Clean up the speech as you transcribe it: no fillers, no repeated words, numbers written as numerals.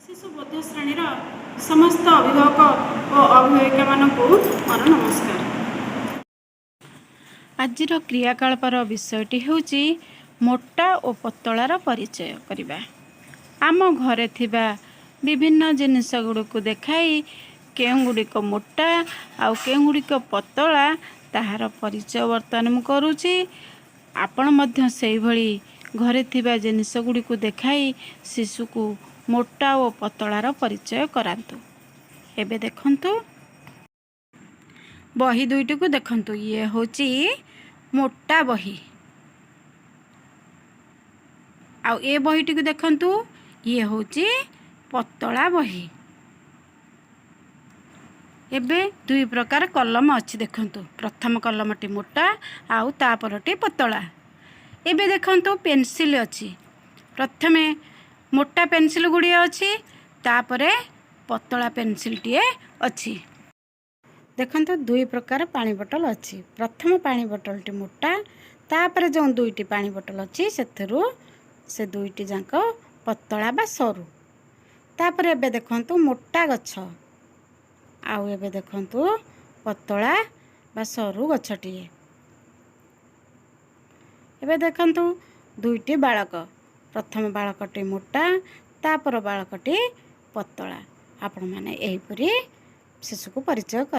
शिशु बोध श्रेणीर समस्त अभिभावक और अभिभाविका मानक मोर नमस्कार। आजिर क्रियाकलापर विषयटी होची मोटा और पतलार परिचय करिबा। आम घरे थिबा विभिन्न जिनिस गुड़िक देखाई केउं गुड़िक मोटा आउ केउं गुड़िक पतला ताहार परिचय वर्तमान मु करूची। आपण मध्य सेही भली घरे थिबा जिनिस गुड़िक देखाई शिशु को मोटा और पतलार परिचय करांतु। एबे देखंतु बही दुईटी को देखंतु। ये होची मोटा बही आउ ए बहीटी को देखंतु। ये होची पतला बही। एबे दुई प्रकार कलम अच्छी देखंतु। प्रथम कलमटी मोटा आउ तापरटी पतला। एबे देखंतु पेंसिल अच्छी। प्रथमे मोटा पेंसिल गुड़िए अच्छी तापरे पतला पेंसिल टीए अच्छी। देखंतु दुई प्रकार पानी बोतल अच्छी। प्रथम पानी बोतल टी मोटा तापरे जो दुईटी पानी बोतल अच्छी सेथरु से दुईटी जाक पतला बा सरू। तापरे एबे देखंतु मोटा गछ आउ एबे देखंतु पतला बा सरू गछटीए। एबे देखंतु दुईटी बालक। प्रथम बालकटी मोटा तापर बालकटी पतला। आपण माने एहीपरि शिशु को परिचय